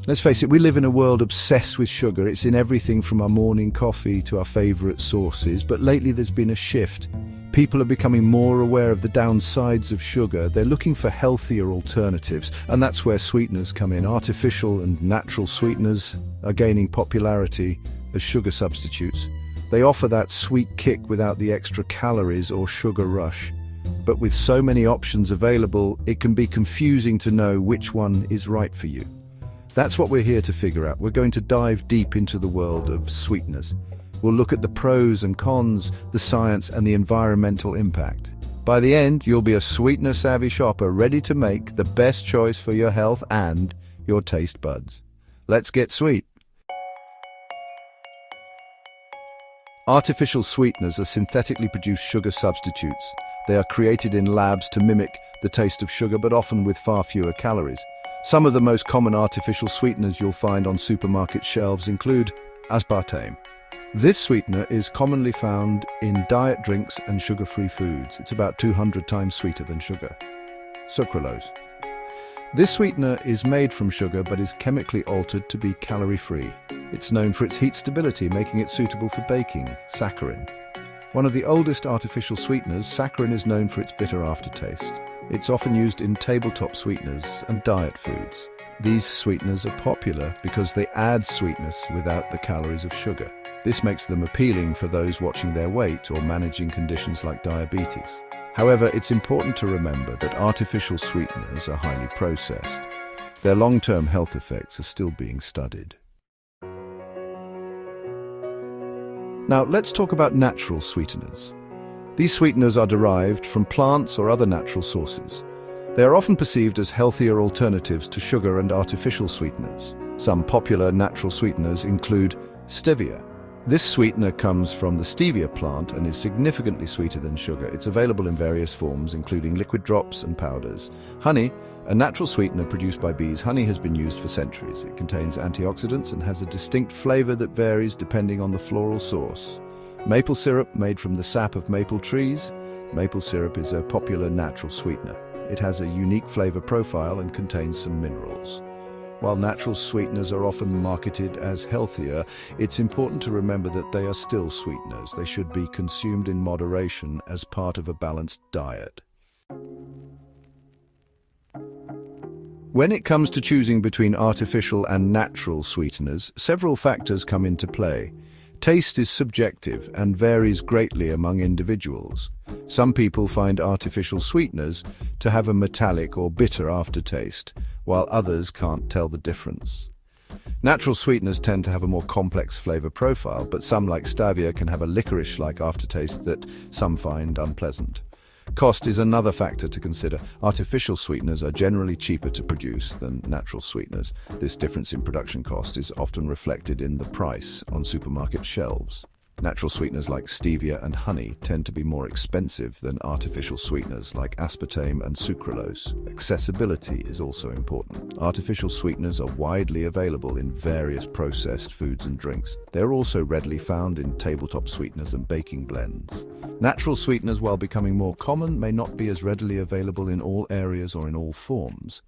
Let's face it, we live in a world obsessed with sugar. It's in everything from our morning coffee to our favorite sauces, but lately there's been a shift. People are becoming more aware of the downsides of sugar. They're looking for healthier alternatives, and that's where sweeteners come in. Artificial and natural sweeteners are gaining popularity as sugar substitutes. They offer that sweet kick without the extra calories or sugar rush. But with so many options available, it can be confusing to know which one is right for you. That's what we're here to figure out. We're going to dive deep into the world of sweeteners. We'll look at the pros and cons, the science and the environmental impact. By the end, you'll be a sweetener-savvy shopper ready to make the best choice for your health and your taste buds. Let's get sweet. Artificial sweeteners are synthetically produced sugar substitutes. They are created in labs to mimic the taste of sugar, but often with far fewer calories. Some of the most common artificial sweeteners you'll find on supermarket shelves include aspartame. This sweetener is commonly found in diet drinks and sugar-free foods. It's about 200 times sweeter than sugar. Sucralose. This sweetener is made from sugar but is chemically altered to be calorie-free. It's known for its heat stability, making it suitable for baking. Saccharin. One of the oldest artificial sweeteners, saccharin is known for its bitter aftertaste. It's often used in tabletop sweeteners and diet foods. These sweeteners are popular because they add sweetness without the calories of sugar. This makes them appealing for those watching their weight or managing conditions like diabetes. However, it's important to remember that artificial sweeteners are highly processed. Their long-term health effects are still being studied. Now, let's talk about natural sweeteners. These sweeteners are derived from plants or other natural sources. They are often perceived as healthier alternatives to sugar and artificial sweeteners. Some popular natural sweeteners include stevia. This sweetener comes from the stevia plant and is significantly sweeter than sugar. It's available in various forms, including liquid drops and powders. Honey, a natural sweetener produced by bees. Honey has been used for centuries. It contains antioxidants and has a distinct flavor that varies depending on the floral source. Maple syrup, made from the sap of maple trees. Maple syrup is a popular natural sweetener. It has a unique flavor profile and contains some minerals. While natural sweeteners are often marketed as healthier, it's important to remember that they are still sweeteners. They should be consumed in moderation as part of a balanced diet. When it comes to choosing between artificial and natural sweeteners, several factors come into play. Taste is subjective and varies greatly among individuals. Some people find artificial sweeteners to have a metallic or bitter aftertaste, while others can't tell the difference. Natural sweeteners tend to have a more complex flavor profile, but some, like stevia, can have a licorice-like aftertaste that some find unpleasant. Cost is another factor to consider. Artificial sweeteners are generally cheaper to produce than natural sweeteners. This difference in production cost is often reflected in the price on supermarket shelves. Natural sweeteners like stevia and honey tend to be more expensive than artificial sweeteners like aspartame and sucralose. Accessibility is also important. Artificial sweeteners are widely available in various processed foods and drinks. They're also readily found in tabletop sweeteners and baking blends. Natural sweeteners, while becoming more common, may not be as readily available in all areas or in all forms.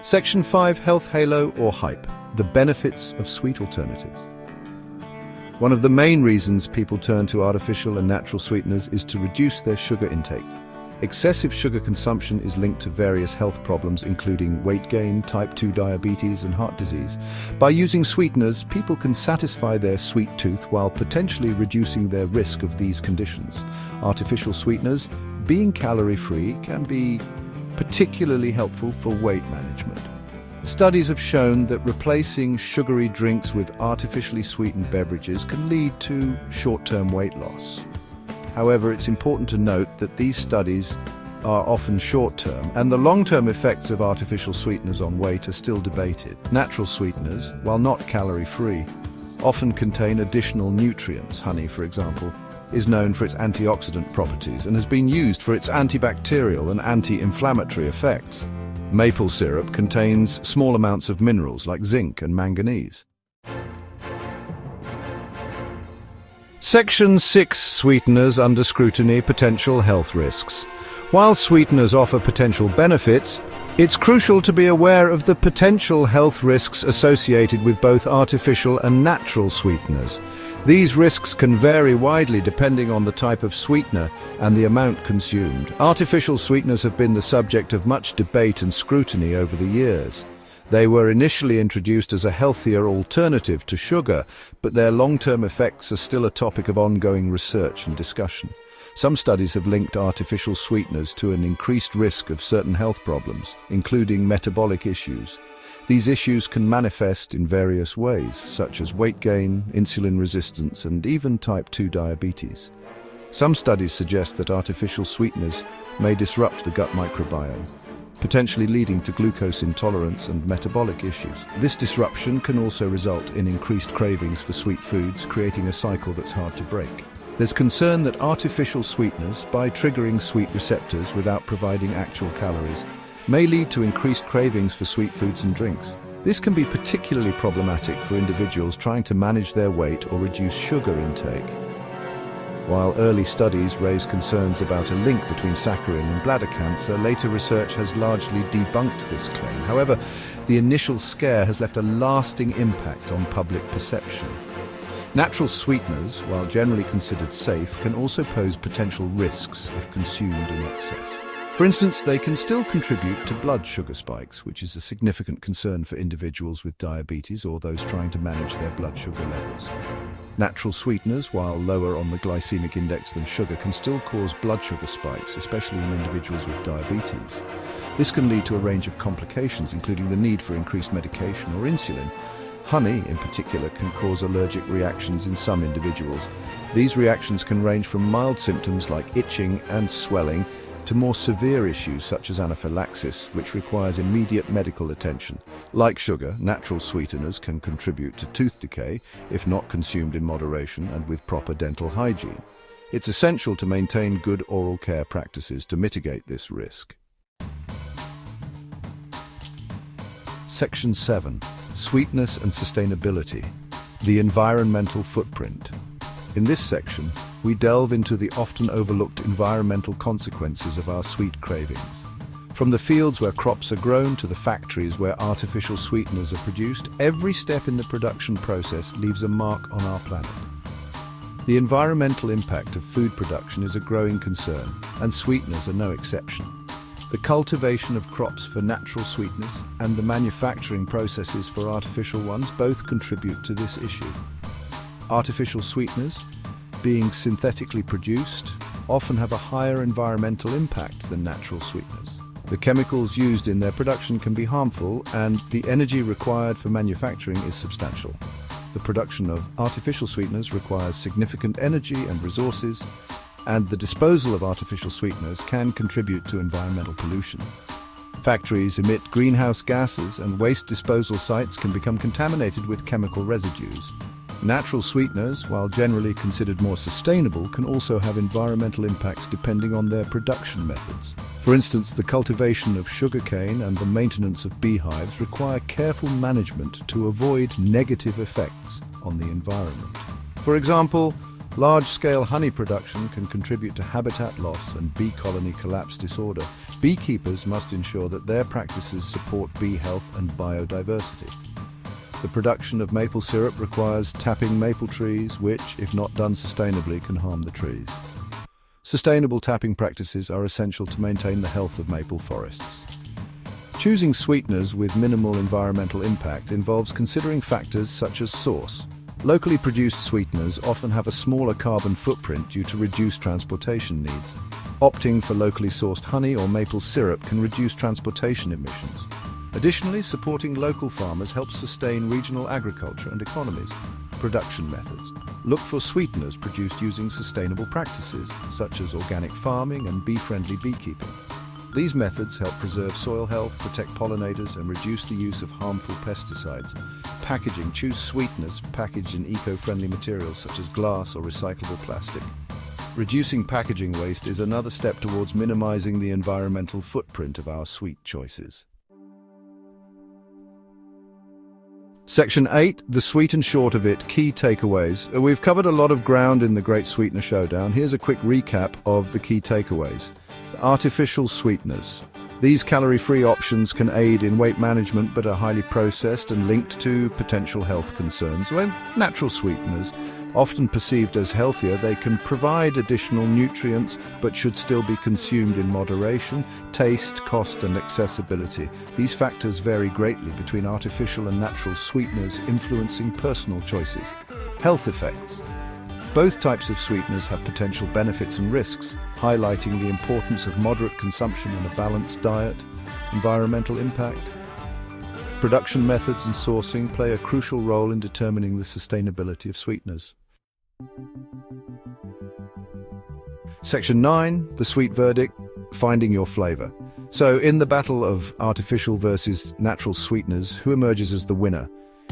Section 5: Health Halo or Hype. The benefits of sweet alternatives. One of the main reasons people turn to artificial and natural sweeteners is to reduce their sugar intake. Excessive sugar consumption is linked to various health problems, including weight gain, type 2 diabetes, and heart disease. By using sweeteners, people can satisfy their sweet tooth while potentially reducing their risk of these conditions. Artificial sweeteners, being calorie-free, can be particularly helpful for weight management. Studies have shown that replacing sugary drinks with artificially sweetened beverages can lead to short-term weight loss. However, it's important to note that these studies are often short-term, and the long-term effects of artificial sweeteners on weight are still debated. Natural sweeteners, while not calorie-free, often contain additional nutrients. Honey, for example, is known for its antioxidant properties and has been used for its antibacterial and anti-inflammatory effects. Maple syrup contains small amounts of minerals like zinc and manganese. Section 6: Sweeteners under scrutiny, potential health risks. While sweeteners offer potential benefits, It's crucial to be aware of the potential health risks associated with both artificial and natural sweeteners. These risks can vary widely depending on the type of sweetener and the amount consumed. Artificial sweeteners have been the subject of much debate and scrutiny over the years. They were initially introduced as a healthier alternative to sugar, but their long-term effects are still a topic of ongoing research and discussion. Some studies have linked artificial sweeteners to an increased risk of certain health problems, including metabolic issues. These issues can manifest in various ways, such as weight gain, insulin resistance, and even type 2 diabetes. Some studies suggest that artificial sweeteners may disrupt the gut microbiome, potentially leading to glucose intolerance and metabolic issues. This disruption can also result in increased cravings for sweet foods, creating a cycle that's hard to break. There's concern that artificial sweeteners, by triggering sweet receptors without providing actual calories, may lead to increased cravings for sweet foods and drinks. This can be particularly problematic for individuals trying to manage their weight or reduce sugar intake. While early studies raised concerns about a link between saccharin and bladder cancer, later research has largely debunked this claim. However, the initial scare has left a lasting impact on public perception. Natural sweeteners, while generally considered safe, can also pose potential risks if consumed in excess. For instance, they can still contribute to blood sugar spikes, which is a significant concern for individuals with diabetes or those trying to manage their blood sugar levels. Natural sweeteners, while lower on the glycemic index than sugar, can still cause blood sugar spikes, especially in individuals with diabetes. This can lead to a range of complications, including the need for increased medication or insulin. Honey, in particular, can cause allergic reactions in some individuals. These reactions can range from mild symptoms like itching and swelling to more severe issues such as anaphylaxis, which requires immediate medical attention. Like sugar, natural sweeteners can contribute to tooth decay if not consumed in moderation and with proper dental hygiene. It's essential to maintain good oral care practices to mitigate this risk. Section 7. Sweetness and Sustainability. The environmental footprint. In this section, we delve into the often overlooked environmental consequences of our sweet cravings. From the fields where crops are grown to the factories where artificial sweeteners are produced, every step in the production process leaves a mark on our planet. The environmental impact of food production is a growing concern, and sweeteners are no exception. The cultivation of crops for natural sweeteners and the manufacturing processes for artificial ones both contribute to this issue. Artificial sweeteners, being synthetically produced, often have a higher environmental impact than natural sweeteners. The chemicals used in their production can be harmful, and the energy required for manufacturing is substantial. The production of artificial sweeteners requires significant energy and resources, and the disposal of artificial sweeteners can contribute to environmental pollution. Factories emit greenhouse gases, and waste disposal sites can become contaminated with chemical residues. Natural sweeteners, while generally considered more sustainable, can also have environmental impacts depending on their production methods. For instance, the cultivation of sugarcane and the maintenance of beehives require careful management to avoid negative effects on the environment. For example, large-scale honey production can contribute to habitat loss and bee colony collapse disorder. Beekeepers must ensure that their practices support bee health and biodiversity. The production of maple syrup requires tapping maple trees, which, if not done sustainably, can harm the trees. Sustainable tapping practices are essential to maintain the health of maple forests. Choosing sweeteners with minimal environmental impact involves considering factors such as source. Locally produced sweeteners often have a smaller carbon footprint due to reduced transportation needs. Opting for locally sourced honey or maple syrup can reduce transportation emissions. Additionally, supporting local farmers helps sustain regional agriculture and economies. Production methods. Look for sweeteners produced using sustainable practices, such as organic farming and bee-friendly beekeeping. These methods help preserve soil health, protect pollinators, and reduce the use of harmful pesticides. Packaging. Choose sweeteners packaged in eco-friendly materials such as glass or recyclable plastic. Reducing packaging waste is another step towards minimizing the environmental footprint of our sweet choices. Section 8, the sweet and short of it, key takeaways. We've covered a lot of ground in the Great Sweetener Showdown. Here's a quick recap of the key takeaways. Artificial sweeteners. These calorie-free options can aid in weight management but are highly processed and linked to potential health concerns. When natural sweeteners, often perceived as healthier, they can provide additional nutrients but should still be consumed in moderation. Taste, cost and accessibility. These factors vary greatly between artificial and natural sweeteners, influencing personal choices. Health effects. Both types of sweeteners have potential benefits and risks, highlighting the importance of moderate consumption and a balanced diet. Environmental impact. Production methods and sourcing play a crucial role in determining the sustainability of sweeteners. Section 9, the sweet verdict, finding your flavor. So, in the battle of artificial versus natural sweeteners, who emerges as the winner?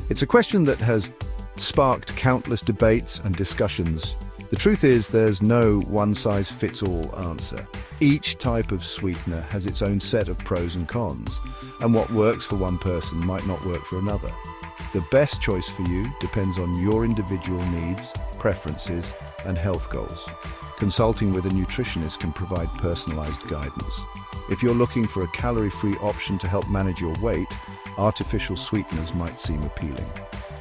It's a question that has sparked countless debates and discussions. The truth is, there's no one-size-fits-all answer. Each type of sweetener has its own set of pros and cons, and what works for one person might not work for another. The best choice for you depends on your individual needs, preferences, and health goals. Consulting with a nutritionist can provide personalized guidance. If you're looking for a calorie-free option to help manage your weight, artificial sweeteners might seem appealing.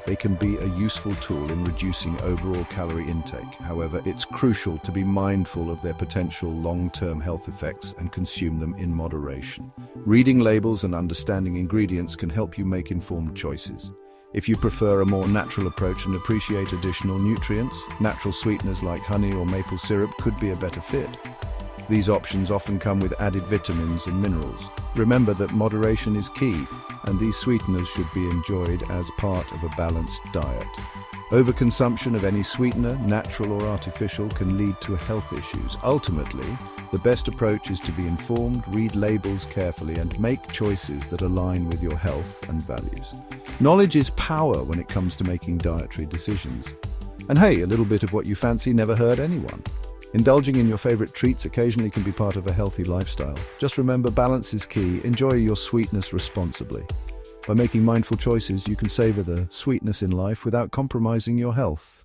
They can be a useful tool in reducing overall calorie intake. However, it's crucial to be mindful of their potential long-term health effects and consume them in moderation. Reading labels and understanding ingredients can help you make informed choices. If you prefer a more natural approach and appreciate additional nutrients, natural sweeteners like honey or maple syrup could be a better fit. These options often come with added vitamins and minerals. Remember that moderation is key, and these sweeteners should be enjoyed as part of a balanced diet. Overconsumption of any sweetener, natural or artificial, can lead to health issues. Ultimately, the best approach is to be informed, read labels carefully, and make choices that align with your health and values. Knowledge is power when it comes to making dietary decisions. And hey, a little bit of what you fancy never hurt anyone. Indulging in your favorite treats occasionally can be part of a healthy lifestyle. Just remember, balance is key. Enjoy your sweetness responsibly. By making mindful choices, you can savor the sweetness in life without compromising your health.